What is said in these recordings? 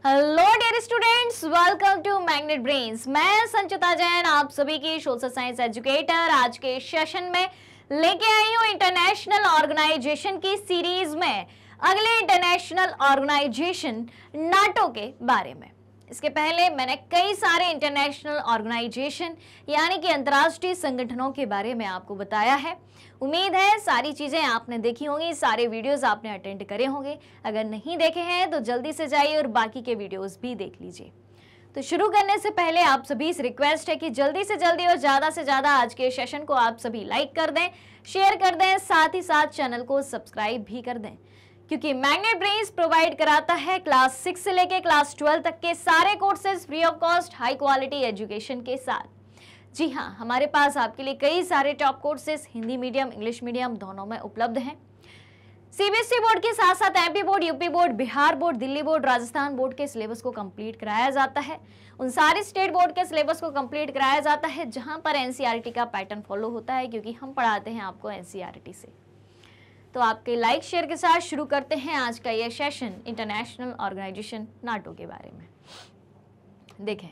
Hello dear students, welcome to Magnet Brains. मैं संचिता जैन, आप सभी की सोशल साइंस एजुकेटर। आज के सेशन में लेके आई हूँ इंटरनेशनल ऑर्गेनाइजेशन की सीरीज में अगले इंटरनेशनल ऑर्गेनाइजेशन नाटो के बारे में। इसके पहले मैंने कई सारे इंटरनेशनल ऑर्गेनाइजेशन यानी कि अंतर्राष्ट्रीय संगठनों के बारे में आपको बताया है। उम्मीद है सारी चीजें आपने देखी होंगी, सारे वीडियोस आपने अटेंड करे होंगे। अगर नहीं देखे हैं तो जल्दी से जाइए और बाकी के वीडियोस भी देख लीजिए। तो शुरू करने से पहले आप सभी से रिक्वेस्ट है कि जल्दी से जल्दी और ज्यादा से ज्यादा आज के सेशन को आप सभी लाइक कर दें, शेयर कर दें, साथ ही साथ चैनल को सब्सक्राइब भी कर दें, क्योंकि मैग्नेट ब्रेन्स प्रोवाइड कराता है क्लास 6 से लेके क्लास 12 तक के सारे courses free of cost, high quality education के साथ। जी हाँ, हमारे पास आपके लिए कई सारे top courses Hindi medium, English medium दोनों में उपलब्ध हैं। सीबीएसई बोर्ड के साथ साथ MP board, UP board, Bihar board, Delhi board, Rajasthan board के सिलेबस को कंप्लीट कराया जाता है। उन सारे स्टेट बोर्ड के सिलेबस को कंप्लीट कराया जाता है जहां पर एनसीईआरटी का पैटर्न फॉलो होता है, क्योंकि हम पढ़ाते हैं आपको एनसीईआरटी से। तो आपके लाइक शेयर के साथ शुरू करते हैं आज का यह सेशन इंटरनेशनल ऑर्गेनाइजेशन नाटो के बारे में। देखें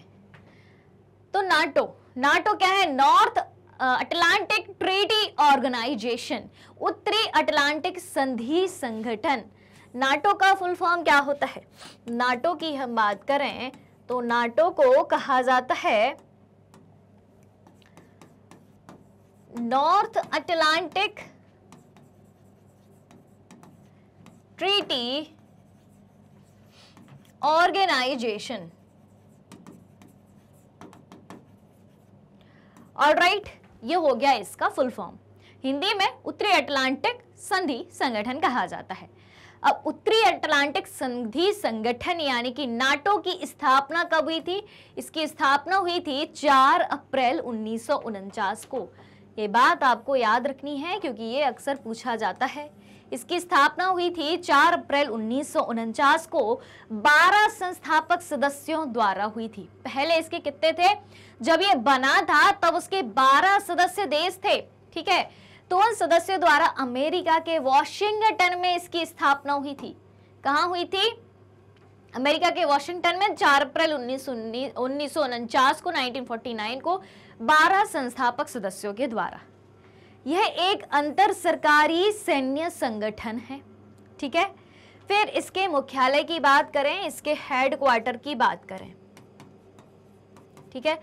तो नाटो क्या है? नॉर्थ अटलांटिक ट्रीटी ऑर्गेनाइजेशन, उत्तरी अटलांटिक संधि संगठन। नाटो का फुल फॉर्म क्या होता है? नाटो की हम बात करें तो नाटो को कहा जाता है North Atlantic Treaty Organisation. Alright, ये हो गया इसका फुल फॉर्म। हिंदी में उत्तरी अटलांटिक संधि संगठन कहा जाता है। अब उत्तरी अटलांटिक संधि संगठन यानी कि नाटो की स्थापना कब हुई थी? इसकी स्थापना हुई थी 4 अप्रैल 1949 को। ये बात आपको याद रखनी है क्योंकि ये अक्सर पूछा जाता है। इसकी स्थापना हुई थी 4 अप्रैल 1949 को 12 संस्थापक सदस्यों द्वारा हुई थी। पहले इसके कितने थे? जब ये बना था तब उसके 12 सदस्य देश थे, ठीक है। तो उन सदस्यों द्वारा अमेरिका के वॉशिंगटन में इसकी स्थापना हुई थी। कहाँ हुई थी? अमेरिका के वॉशिंगटन में 4 अप्रैल 1949 को 1949 को 12 संस्थापक सदस्यों के द्वारा। यह एक अंतर सरकारी सैन्य संगठन है, ठीक है। फिर इसके मुख्यालय की बात करें, इसके हेडक्वार्टर की बात करें, ठीक है।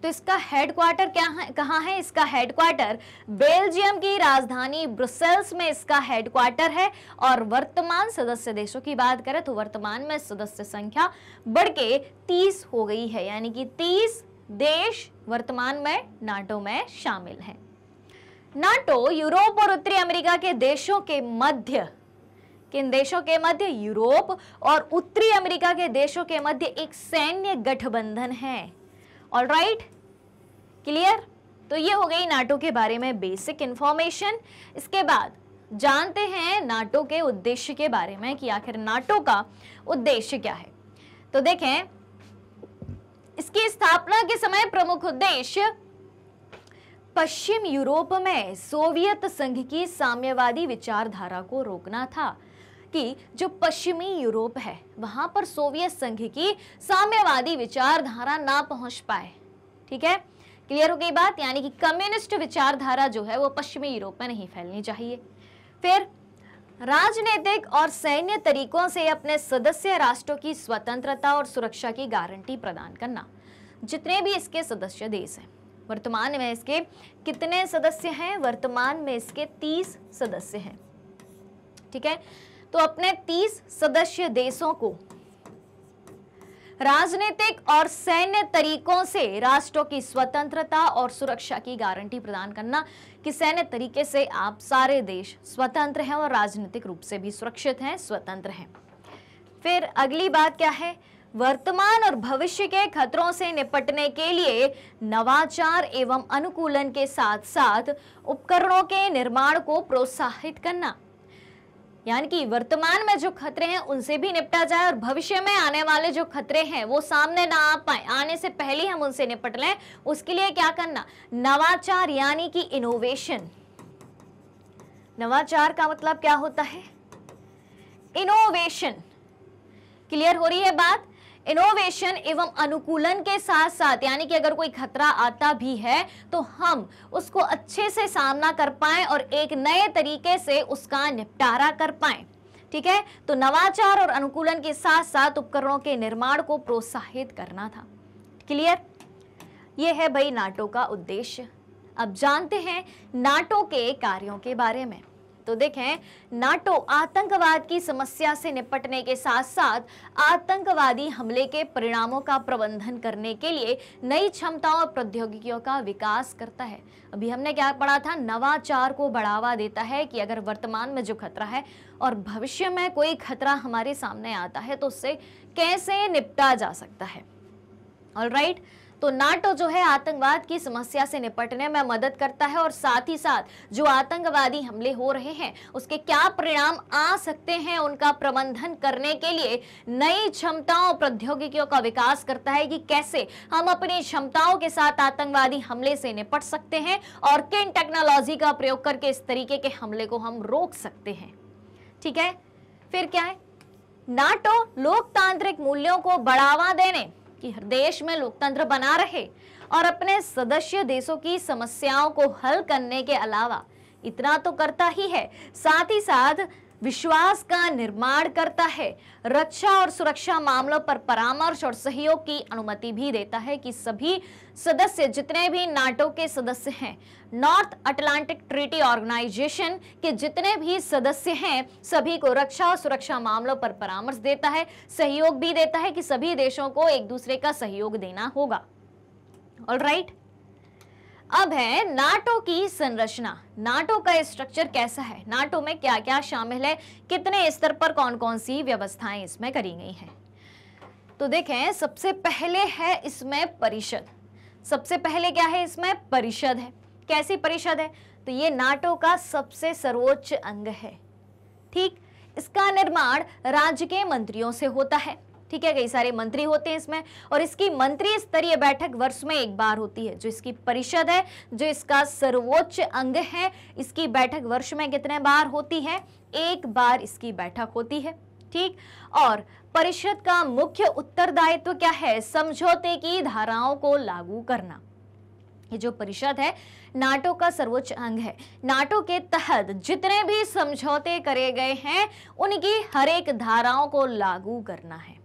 तो इसका हेडक्वार्टर कहाँ है? इसका हेडक्वार्टर बेल्जियम की राजधानी ब्रुसेल्स में इसका हेडक्वार्टर है। और वर्तमान सदस्य देशों की बात करें तो वर्तमान में सदस्य संख्या बढ़ के 30 हो गई है, यानी कि 30 देश वर्तमान में नाटो में शामिल हैं। नाटो यूरोप और उत्तरी अमेरिका के देशों के मध्य, किन देशों के मध्य? यूरोप और उत्तरी अमेरिका के देशों के मध्य एक सैन्य गठबंधन है। Alright, clear? तो ये हो गई नाटो के बारे में बेसिक इंफॉर्मेशन। इसके बाद जानते हैं नाटो के उद्देश्य के बारे में कि आखिर नाटो का उद्देश्य क्या है। तो देखें, इसकी स्थापना के समय प्रमुख उद्देश्य पश्चिम यूरोप में सोवियत संघ की साम्यवादी विचारधारा को रोकना था, कि जो पश्चिमी यूरोप है वहां पर सोवियत संघ की साम्यवादी विचारधारा ना पहुंच पाए, ठीक है। क्लियर हो गई बात? यानी कि कम्युनिस्ट विचारधारा जो है वो पश्चिमी यूरोप में नहीं फैलनी चाहिए। फिर राजनीतिक और सैन्य तरीकों से अपने सदस्य राष्ट्रों की स्वतंत्रता और सुरक्षा की गारंटी प्रदान करना। जितने भी इसके सदस्य देश हैं, वर्तमान में इसके कितने सदस्य हैं? वर्तमान में इसके 30 सदस्य हैं, ठीक है। तो अपने 30 सदस्य देशों को राजनीतिक और सैन्य तरीकों से राष्ट्रों की स्वतंत्रता और सुरक्षा की गारंटी प्रदान करना, कि सैन्य तरीके से आप सारे देश स्वतंत्र हैं और राजनीतिक रूप से भी सुरक्षित हैं, स्वतंत्र हैं। फिर अगली बात क्या है? वर्तमान और भविष्य के खतरों से निपटने के लिए नवाचार एवं अनुकूलन के साथ साथ उपकरणों के निर्माण को प्रोत्साहित करना। यानी कि वर्तमान में जो खतरे हैं उनसे भी निपटा जाए और भविष्य में आने वाले जो खतरे हैं वो सामने ना आ पाए, आने से पहले हम उनसे निपट लें। उसके लिए क्या करना? नवाचार यानी कि इनोवेशन। नवाचार का मतलब क्या होता है? इनोवेशन। क्लियर हो रही है बात? इनोवेशन एवं अनुकूलन के साथ साथ, यानी कि अगर कोई खतरा आता भी है तो हम उसको अच्छे से सामना कर पाएं और एक नए तरीके से उसका निपटारा कर पाएं। ठीक है, तो नवाचार और अनुकूलन के साथ साथ उपकरणों के निर्माण को प्रोत्साहित करना था। क्लियर? ये है भाई नाटो का उद्देश्य। अब जानते हैं नाटो के कार्यों के बारे में। तो देखें, नाटो आतंकवाद की समस्या से निपटने के साथ साथ आतंकवादी हमले के परिणामों का प्रबंधन करने के लिए नई क्षमताओं और प्रौद्योगिकियों का विकास करता है। अभी हमने क्या पढ़ा था, नवाचार को बढ़ावा देता है कि अगर वर्तमान में जो खतरा है और भविष्य में कोई खतरा हमारे सामने आता है तो उससे कैसे निपटा जा सकता है। ऑलराइट, तो नाटो जो है आतंकवाद की समस्या से निपटने में मदद करता है और साथ ही साथ जो आतंकवादी हमले हो रहे हैं उसके क्या परिणाम आ सकते हैं उनका प्रबंधन करने के लिए नई क्षमताओं प्रौद्योगिकियों का विकास करता है कि कैसे हम अपनी क्षमताओं के साथ आतंकवादी हमले से निपट सकते हैं और किन टेक्नोलॉजी का प्रयोग करके इस तरीके के हमले को हम रोक सकते हैं। ठीक है, फिर क्या है, नाटो लोकतांत्रिक मूल्यों को बढ़ावा देने कि हर देश में लोकतंत्र बना रहे और अपने सदस्य देशों की समस्याओं को हल करने के अलावा इतना तो करता ही है, साथ ही साथ विश्वास का निर्माण करता है, रक्षा और सुरक्षा मामलों पर परामर्श और सहयोग की अनुमति भी देता है कि सभी सदस्य, जितने भी नाटो के सदस्य हैं, नॉर्थ अटलांटिक ट्रीटी ऑर्गेनाइजेशन के जितने भी सदस्य हैं, सभी को रक्षा और सुरक्षा मामलों पर परामर्श देता है, सहयोग भी देता है कि सभी देशों को एक दूसरे का सहयोग देना होगा। ऑलराइट, अब है नाटो की संरचना। नाटो का स्ट्रक्चर कैसा है, नाटो में क्या क्या शामिल है, कितने स्तर पर कौन कौन सी व्यवस्थाएं इसमें करी गई हैं। तो देखें, सबसे पहले है इसमें परिषद। सबसे पहले क्या है, इसमें परिषद है। कैसी परिषद है, तो ये नाटो का सबसे सर्वोच्च अंग है। ठीक, इसका निर्माण राज्य के मंत्रियों से होता है। ठीक है, कई सारे मंत्री होते हैं इसमें और इसकी मंत्री स्तरीय बैठक वर्ष में एक बार होती है। जो इसकी परिषद है, जो इसका सर्वोच्च अंग है, इसकी बैठक वर्ष में कितने बार होती है, एक बार इसकी बैठक होती है। ठीक, और परिषद का मुख्य उत्तरदायित्व क्या है, समझौते की धाराओं को लागू करना। ये जो परिषद है नाटो का सर्वोच्च अंग है। नाटो के तहत जितने भी समझौते करे गए हैं उनकी हर एक धाराओं को लागू करना है।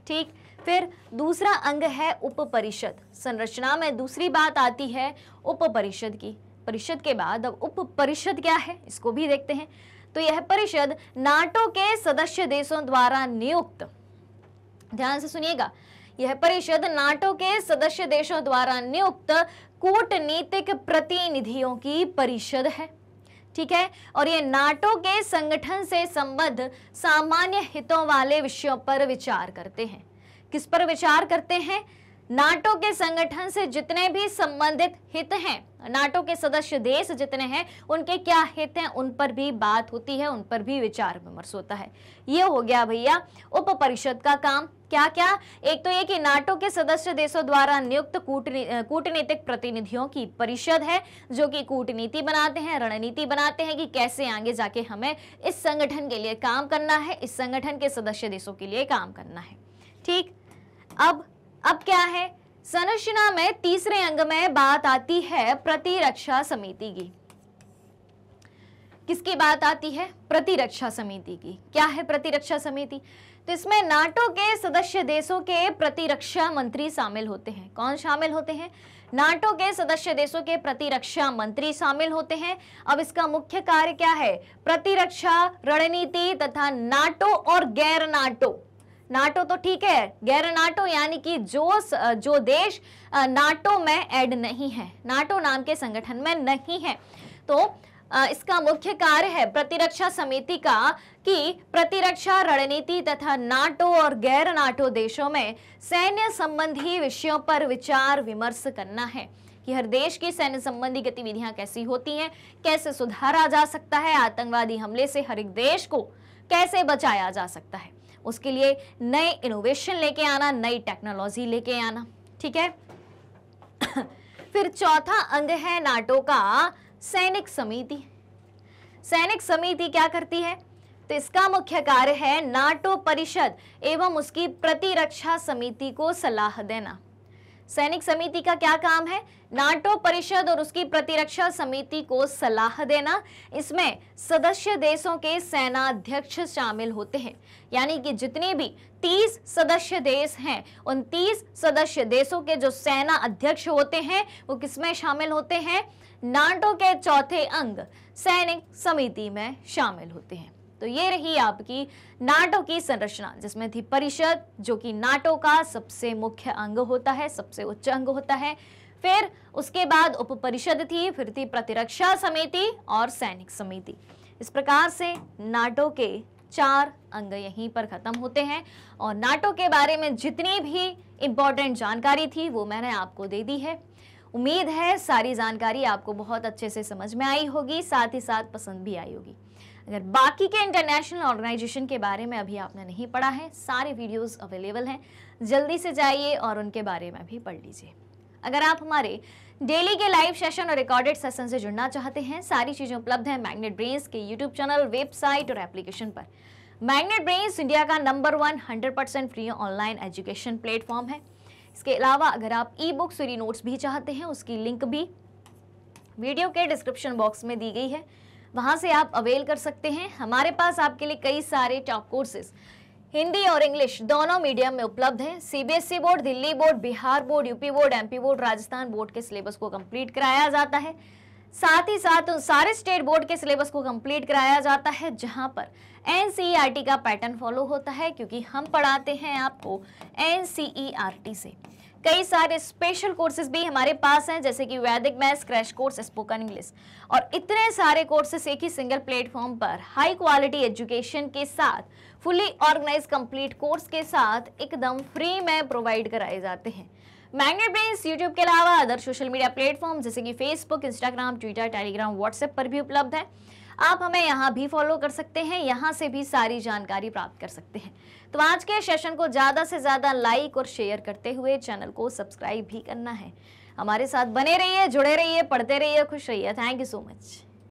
ठीक, फिर दूसरा अंग है उप परिषद। संरचना में दूसरी बात आती है उप परिषद की। परिषद के बाद अब उप परिषद क्या है, इसको भी देखते हैं। तो यह परिषद नाटो के सदस्य देशों द्वारा नियुक्त, ध्यान से सुनिएगा, यह परिषद नाटो के सदस्य देशों द्वारा नियुक्त कूटनीतिक प्रतिनिधियों की परिषद है। ठीक है, और ये नाटो के संगठन से संबद्ध सामान्य हितों वाले विषयों पर विचार करते हैं। किस पर विचार करते हैं, नाटो के संगठन से जितने भी संबंधित हित हैं, नाटो के सदस्य देश जितने हैं उनके क्या हित हैं उन पर भी बात होती है, उन पर भी विचार विमर्श होता है। ये हो गया भैया उप परिषद का काम। क्या क्या, एक तो ये कि नाटो के सदस्य देशों द्वारा नियुक्त कूटनीतिक प्रतिनिधियों की परिषद है, जो कि कूटनीति बनाते हैं, रणनीति बनाते हैं कि कैसे आगे जाके हमें इस संगठन के लिए काम करना है, इस संगठन के सदस्य देशों के लिए काम करना है। ठीक, अब क्या है, संरचना में तीसरे अंग में बात आती है प्रतिरक्षा समिति की। किसकी बात आती है, प्रतिरक्षा समिति की। क्या है प्रतिरक्षा समिति, तो इसमें नाटो के सदस्य देशों के प्रतिरक्षा मंत्री शामिल होते हैं। कौन शामिल होते हैं, नाटो के सदस्य देशों के प्रतिरक्षा मंत्री शामिल होते हैं। अब इसका मुख्य कार्य क्या है, प्रतिरक्षा रणनीति तथा नाटो और गैर नाटो, नाटो तो ठीक है, गैर नाटो यानी कि जो देश नाटो में ऐड नहीं है, नाटो नाम के संगठन में नहीं है, तो इसका मुख्य कार्य है प्रतिरक्षा समिति का कि प्रतिरक्षा रणनीति तथा नाटो और गैर नाटो देशों में सैन्य संबंधी विषयों पर विचार विमर्श करना है कि हर देश की सैन्य संबंधी गतिविधियां कैसी होती हैं, कैसे सुधारा जा सकता है, आतंकवादी हमले से हर एक देश को कैसे बचाया जा सकता है, उसके लिए नए इनोवेशन लेके आना, नई टेक्नोलॉजी लेके आना। ठीक है, फिर चौथा अंग है नाटो का सैनिक समिति। सैनिक समिति क्या करती है, तो इसका मुख्य कार्य है नाटो परिषद एवं उसकी प्रतिरक्षा समिति को सलाह देना। सैनिक समिति का क्या काम है? नाटो परिषद और उसकी प्रतिरक्षा समिति को सलाह देना। इसमें सदस्य देशों के सेना अध्यक्ष शामिल होते हैं, यानी कि जितने भी 30 सदस्य देश हैं उन 30 सदस्य देशों के जो सेना अध्यक्ष होते हैं वो किसमें शामिल होते हैं? नाटो के चौथे अंग सैनिक समिति में शामिल होते हैं। तो ये रही आपकी नाटो की संरचना, जिसमें थी परिषद जो कि नाटो का सबसे मुख्य अंग होता है, सबसे उच्च अंग होता है। फिर उसके बाद उप परिषद थी, फिर थी प्रतिरक्षा समिति और सैनिक समिति। इस प्रकार से नाटो के 4 अंग यहीं पर खत्म होते हैं और नाटो के बारे में जितनी भी इंपॉर्टेंट जानकारी थी वो मैंने आपको दे दी है। उम्मीद है सारी जानकारी आपको बहुत अच्छे से समझ में आई होगी, साथ ही साथ पसंद भी आई होगी। अगर बाकी के इंटरनेशनल ऑर्गेनाइजेशन के बारे में अभी आपने नहीं पढ़ा है, सारे वीडियोस अवेलेबल हैं, जल्दी से जाइए और उनके बारे में भी पढ़ लीजिए। अगर आप हमारे डेली के लाइव सेशन और रिकॉर्डेड सेशन से जुड़ना चाहते हैं, सारी चीज़ें उपलब्ध हैं मैग्नेट ब्रेन्स के यूट्यूब चैनल, वेबसाइट और एप्लीकेशन पर। मैग्नेट ब्रेन्स इंडिया का number 1 100% free online education platform है। इसके अलावा अगर आप ई बुक्स और ई नोट्स भी चाहते हैं, उसकी लिंक भी वीडियो के डिस्क्रिप्शन बॉक्स में दी गई है, वहां से आप अवेल कर सकते हैं। हमारे पास आपके लिए कई सारे टॉप कोर्सेज हिंदी और इंग्लिश दोनों मीडियम में उपलब्ध हैं। CBSE board, Delhi board, Bihar board, UP board, MP board, Rajasthan board के सिलेबस को कंप्लीट कराया जाता है। साथ ही साथ उन सारे स्टेट बोर्ड के सिलेबस को कंप्लीट कराया जाता है जहां पर एनसीईआरटी का पैटर्न फॉलो होता है, क्योंकि हम पढ़ाते हैं आपको एनसीईआरटी से। कई सारे स्पेशल कोर्सेज भी हमारे पास हैं, जैसे कि वैदिक maths, crash course, spoken English और इतने सारे कोर्सेज एक ही सिंगल प्लेटफॉर्म पर हाई क्वालिटी एजुकेशन के साथ, फुली ऑर्गेनाइज कंप्लीट कोर्स के साथ एकदम फ्री में प्रोवाइड कराए जाते हैं। मैग्नेट ब्रेन्स यूट्यूब के अलावा अदर सोशल मीडिया प्लेटफॉर्म जैसे कि Facebook, Instagram, Twitter, Telegram, WhatsApp पर भी उपलब्ध है। आप हमें यहाँ भी फॉलो कर सकते हैं, यहाँ से भी सारी जानकारी प्राप्त कर सकते हैं। तो आज के सेशन को ज़्यादा से ज़्यादा लाइक और शेयर करते हुए चैनल को सब्सक्राइब भी करना है। हमारे साथ बने रहिए, जुड़े रहिए, पढ़ते रहिए, खुश रहिए। Thank you so much.